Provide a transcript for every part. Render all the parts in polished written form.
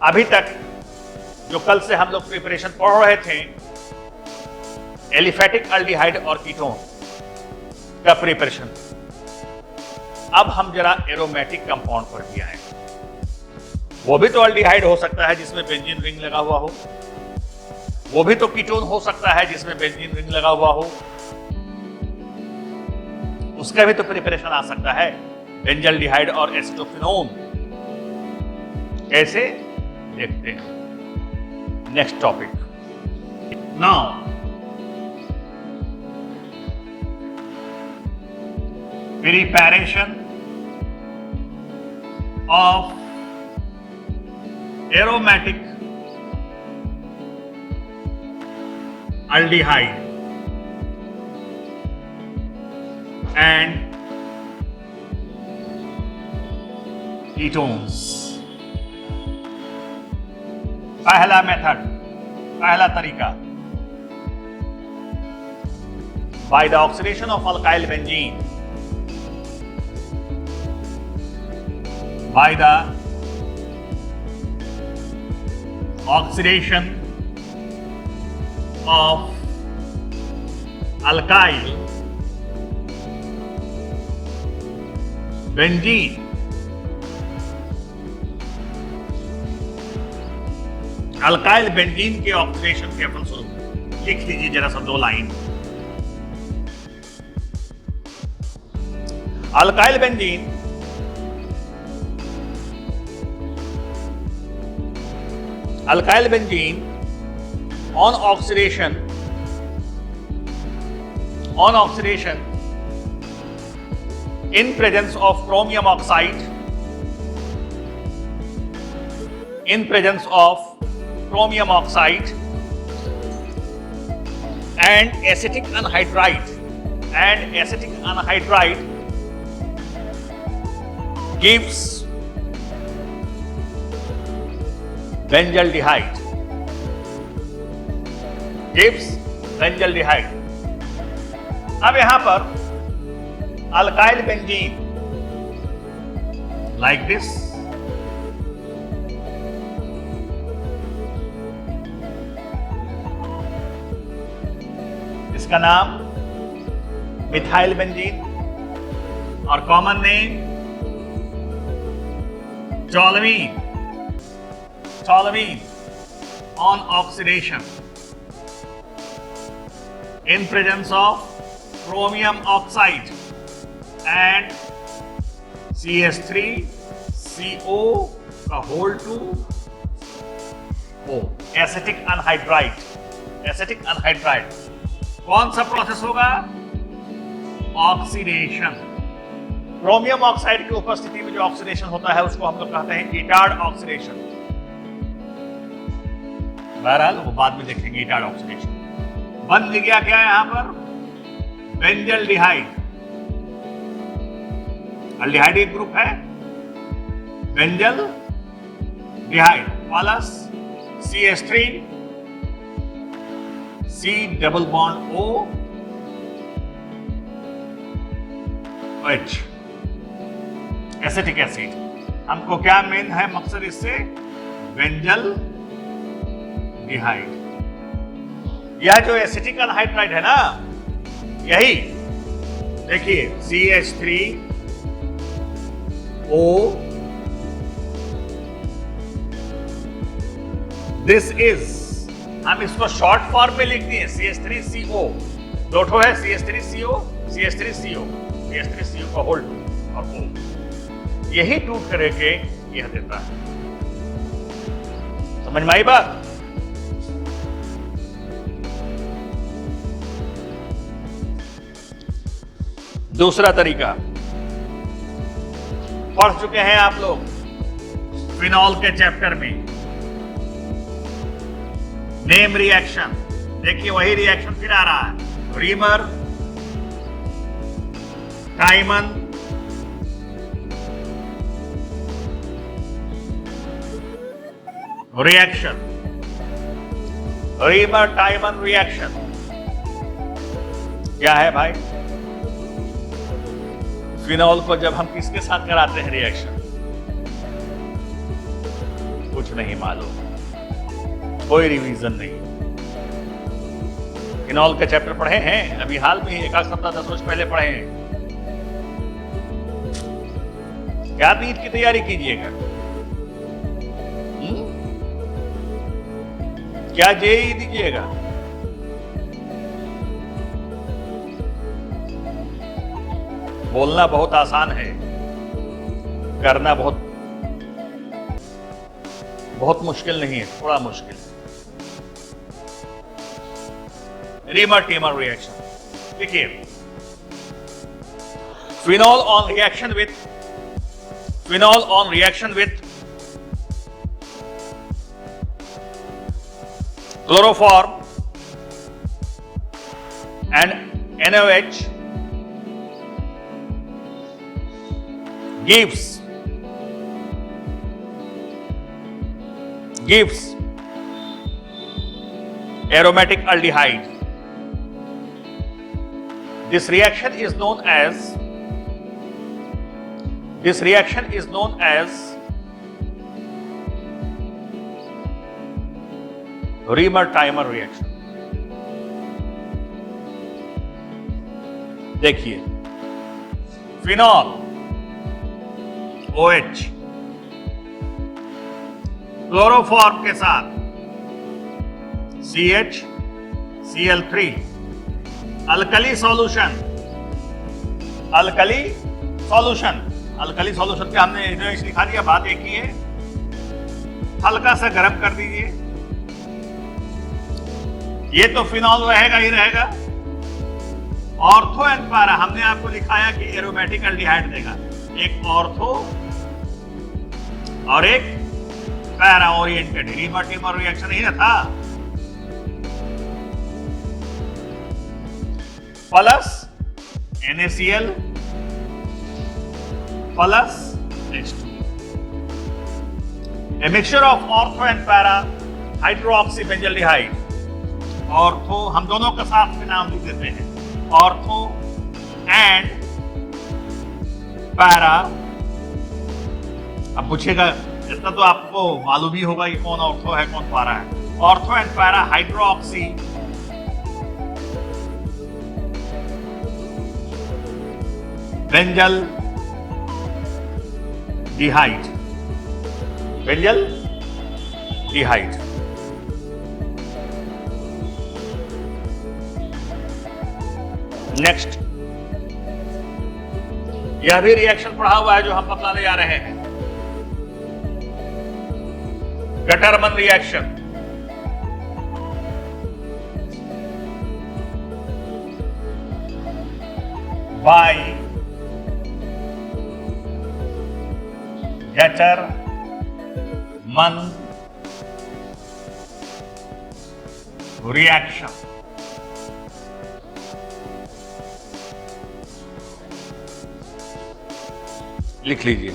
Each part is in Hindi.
अभी तक जो कल से हम लोग प्रिपरेशन पढ़ रहे थे एलिफेटिक अल्डिहाइड और कीटोन का प्रिपरेशन, अब हम जरा एरोमेटिक कंपाउंड पर भी आए। वो भी तो अल्डिहाइड हो सकता है जिसमें बेंजीन रिंग लगा हुआ हो, वो भी तो कीटोन हो सकता है जिसमें बेंजीन रिंग लगा हुआ हो, उसका भी तो प्रिपरेशन आ सकता है, बेंजल्डिहाइड और एसिटोफिनोन। कैसे देखते हैं next topic. Now preparation of aromatic aldehyde and ketones। पहला मेथड, पहला तरीका, by the oxidation of alkyl benzene, by the oxidation of alkyl benzene, alkyl benzene के ऑक्सीडेशन के फलस्वरूप लिख लीजिए जरा सा 2 line. Alkyl benzene on oxidation in presence of chromium oxide, and acetic anhydride gives benzaldehyde, अब यहां पर अल्काइल बेंजीन लाइक दिस, इसका नाम मिथाइल बेंजीन और common name toluene on oxidation in presence of chromium oxide and CH3CO का whole to O, acetic anhydride. कौन सा प्रोसेस होगा? ऑक्सीडेशन। क्रोमियम ऑक्साइड की उपस्थिति में जो ऑक्सीडेशन होता है उसको हम लोग कहते हैं इटार्ड ऑक्सीडेशन। बहरहाल वो बाद में देखेंगे इटार्ड ऑक्सीडेशन। बन गया क्या यहां पर? बेंजल्डिहाइड। अल्डिहाइड एक ग्रुप है, benzaldehyde plus CH3 C double bond O H, acetic acid. हमको क्या मेन है मकसद इससे? बेंजल्डिहाइड। यह जो एसिटिक अनहाइड्राइड है ना, यही देखिए CH3O, दिस इज, हम इसको शॉर्ट फॉर्म में लिख दिए CH3CO। दो ठो है CH3CO का होल टू और O, यही टूट करके यह देता है। समझ में आई बात? दूसरा तरीका पढ़ चुके हैं आप लोग फिनॉल के चैप्टर में, नेम रिएक्शन। देखिए वही रिएक्शन फिर आ रहा है, रीमर टाइमन रिएक्शन, रीमर टाइमन रिएक्शन क्या है भाई? फिनॉल को जब हम किसके साथ कराते हैं रिएक्शन, कुछ नहीं मालूम, कोई रिवीजन नहीं। फिनॉल के चैप्टर पढ़े हैं अभी हाल में, एक आध सप्ताह 10 रोज पहले पढ़े हैं। क्या नीट की तैयारी कीजिएगा? क्या जेईई दीजिएगा? बोलना बहुत आसान है, करना बहुत मुश्किल नहीं है, थोड़ा मुश्किल है। रीमर टीमर रिएक्शन देखिए, phenol on reaction with chloroform and NaOH gives aromatic aldehyde. This reaction is known as reamer-timer reaction. देखिए, फिनॉल OH क्लोरोफॉर्म के साथ CH अल्कली सॉल्यूशन के हमने एनएच लिखा दिया, बात एक ही है, हल्का सा गर्म कर दीजिए। ये तो फिनॉल रहेगा ही रहेगा। ऑर्थो एंड पैरा हमने आपको लिखाया कि एरोमेटिक एल्डिहाइड देगा, एक ऑर्थो और एक para oriented. Reimer Tiemann reaction ही ना था। Plus NaCl plus H2, a mixture of ortho and para hydroxybenzaldehyde। Ortho हम दोनों का साथ में नाम लिख देते हैं, ऑर्थो एंड पैरा। अब पूछेगा, इतना तो आपको मालूम ही होगा कि कौन ऑर्थो है कौन पैरा है। Ortho and para hydroxy benzaldehyde. Next, यह भी रिएक्शन पढ़ा हुआ है जो हम बतलाने जा रहे हैं, Gattermann reaction. By Gattermann reaction. लिख लीजिए।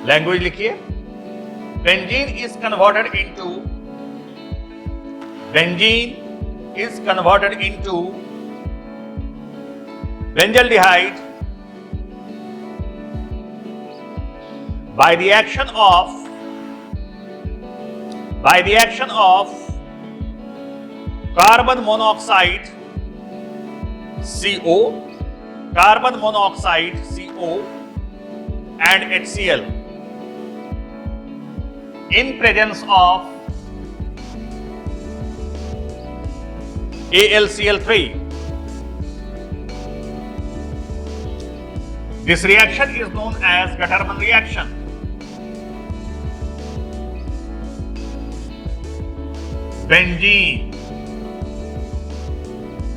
लैंग्वेज लिखिए। Benzene is converted into benzaldehyde by the action of carbon monoxide CO and HCl in presence of AlCl3. This reaction is known as Gutterman reaction. Benzene,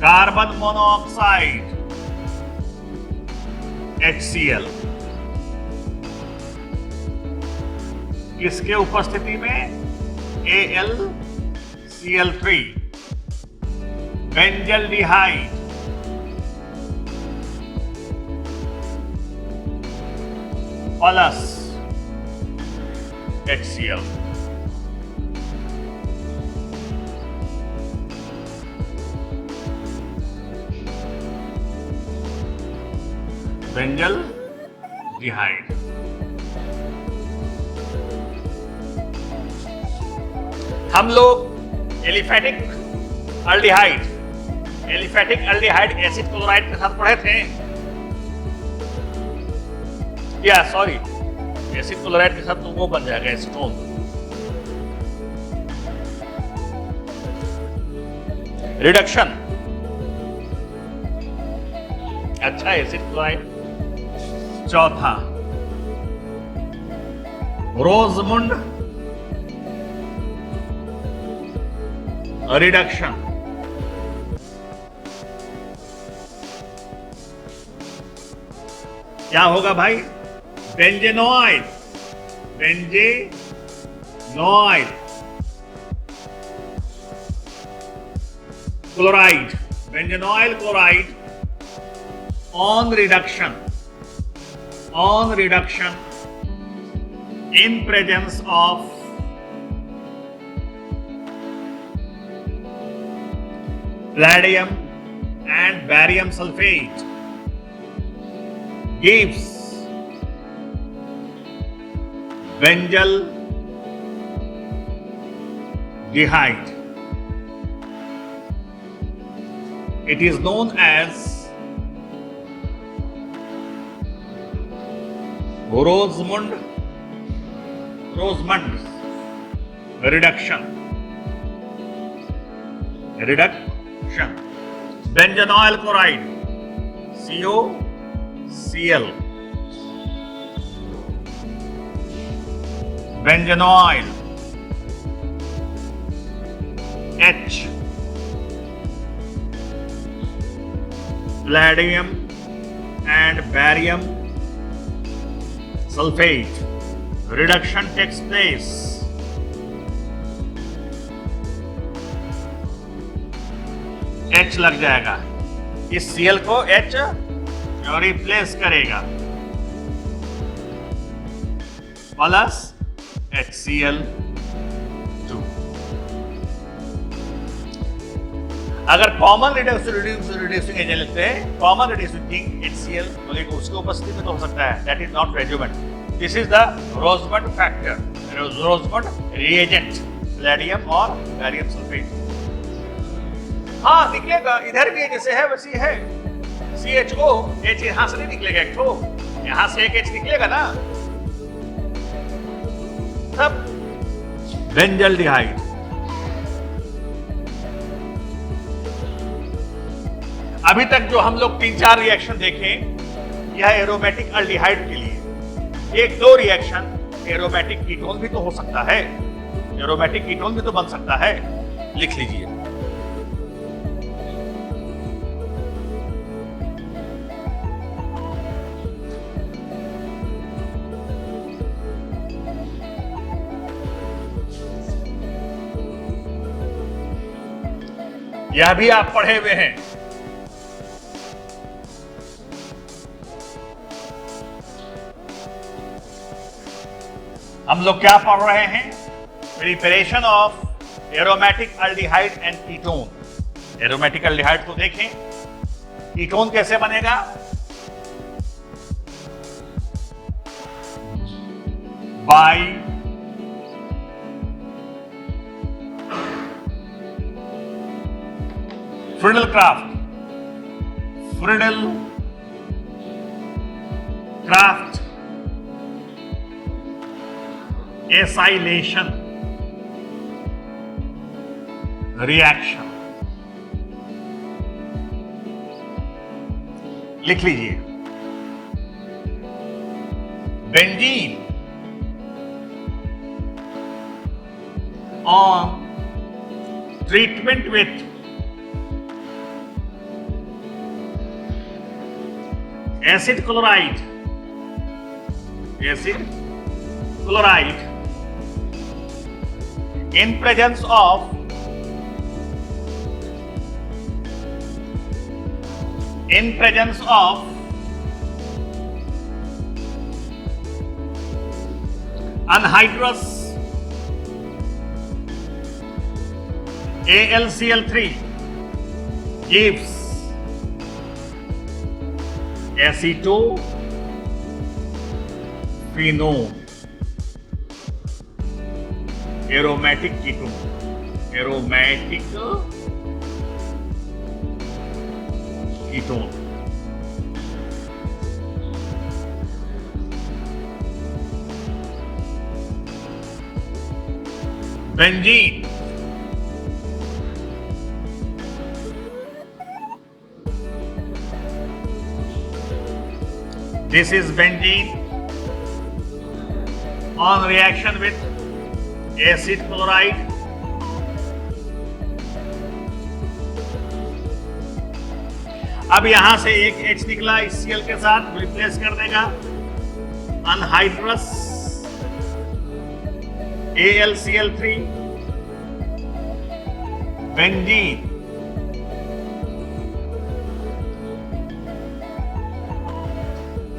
carbon monoxide, HCl, किसके उपस्थिति में? AlCl3, benzaldehyde plus HCl। Benzaldehyde. हम लोग एलिफेटिक अल्डिहाइड एसिड क्लोराइड के साथ पढ़े थे, या सॉरी, एसिड क्लोराइड के साथ तो वो बन जाएगा एसीटोन। रिडक्शन, अच्छा एसिड क्लोराइड। चौथा रोजमुंड रिडक्शन। क्या होगा भाई? Benzoyl chloride, benzoyl chloride on reduction in presence of palladium and barium sulfate gives benzyl dehyde. It is known as Rosemond reduction. Benzenoyl chloride, COCl. Benzenoyl, H. Palladium and barium sulfate. Reduction takes place. H लग जाएगा, इस Cl को H रिप्लेस करेगा, प्लस HCl2। अगर कॉमन रिड्यूसिंग एजेंट लेते हैं, कॉमन रिड्यूसिंग HCl, तो उसकी उपस्थिति में तो हो सकता है, that is not Rosenmund. This is the Rosenmund factor, Rosenmund reagent, palladium और बैरियम सल्फेट। हाँ निकलेगा, इधर भी जैसे है वैसी है, CHO, H यहां से नहीं निकलेगा, एक ठो यहां से एक H निकलेगा ना, तब बेंजल डिहाइड। अभी तक जो हम लोग 3-4 रिएक्शन देखे, यह एरोमेटिक अल्डिहाइड के लिए। 1-2 रिएक्शन एरोमेटिक कीटोन भी तो हो सकता है, एरोमेटिक कीटोन भी तो बन सकता है, लिख लीजिए। यह भी आप पढ़े हुए हैं। हम लोग क्या पढ़ रहे हैं? Preparation of aromatic aldehyde and ketone. Aromatic aldehyde को देखें, कीटोन कैसे बनेगा? By Friedel-Crafts acylation reaction। लिख लीजिए, benzene on treatment with acid chloride in presence of anhydrous AlCl3 gives acetophenone aromatic ketone. Aromatic ketone. Benzene. This is benzene on reaction with acid chloride. अब यहां से एक H निकला इस Cl के साथ, रिप्लेस कर देगा अनहाइड्रस AlCl3 बेंजीन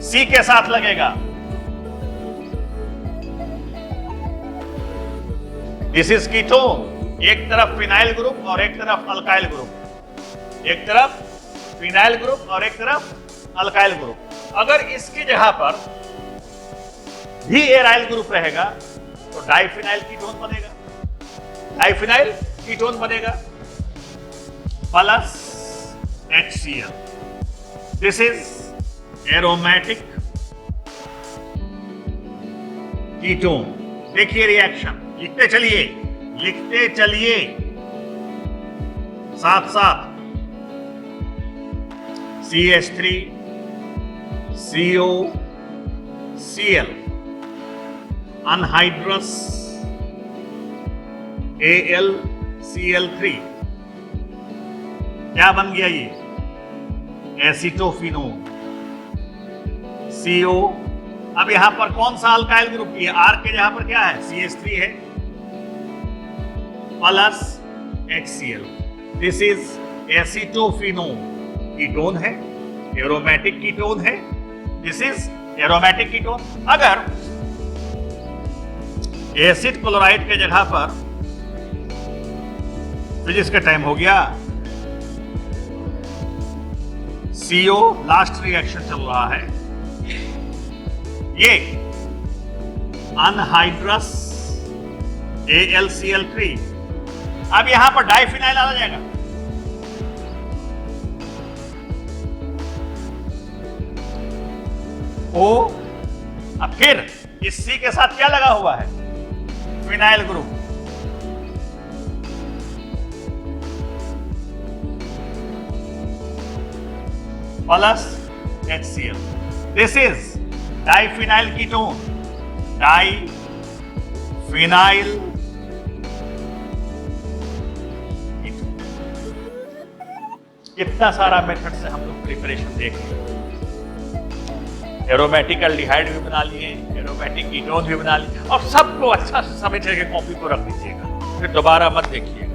C के साथ लगेगा दिस इज कीटोन। एक तरफ फिनाइल ग्रुप और एक तरफ अल्काइल ग्रुप, एक तरफ फिनाइल ग्रुप और एक तरफ अल्काइल ग्रुप। अगर इसकी जगह पर भी एराइल ग्रुप रहेगा तो डाइफिनाइल कीटोन बनेगा, डाइफिनाइल कीटोन बनेगा plus HCl। This is aromatic ketone. देखिए रिएक्शन, लिखते चलिए साथ साथ CH3 COCl अनहाइड्रस AlCl3 क्या बन गया ये? Acetophenone CO। अब यहां पर कौन सा अल्काइल ग्रुप है? R के जगह पर क्या है? CH3 है plus HCl। This is acetophenone, ketone है, एरोमेटिक कीटोन है। This is aromatic ketone. अगर एसिड क्लोराइड के जगह पर फिजिक्स का टाइम हो गया, CO लास्ट रिएक्शन चल रहा है, ये अनहाइड्रस AlCl3 अब यहां पर डाइफिनाइल आ जाएगा, O। अब फिर इस C के साथ क्या लगा हुआ है? Phenyl group, plus HCl। This is diphenyl ketone, diphenyl ketone. कितना सारा मेथड से हम लोग प्रिपरेशन देख लिए। एरोमेटिक एल्डिहाइड भी बना लिए, एरोमेटिक कीटोन भी बना लिए, और सबको अच्छा से समझ के कॉपी को रख दीजिएगा, फिर दोबारा मत देखिएगा।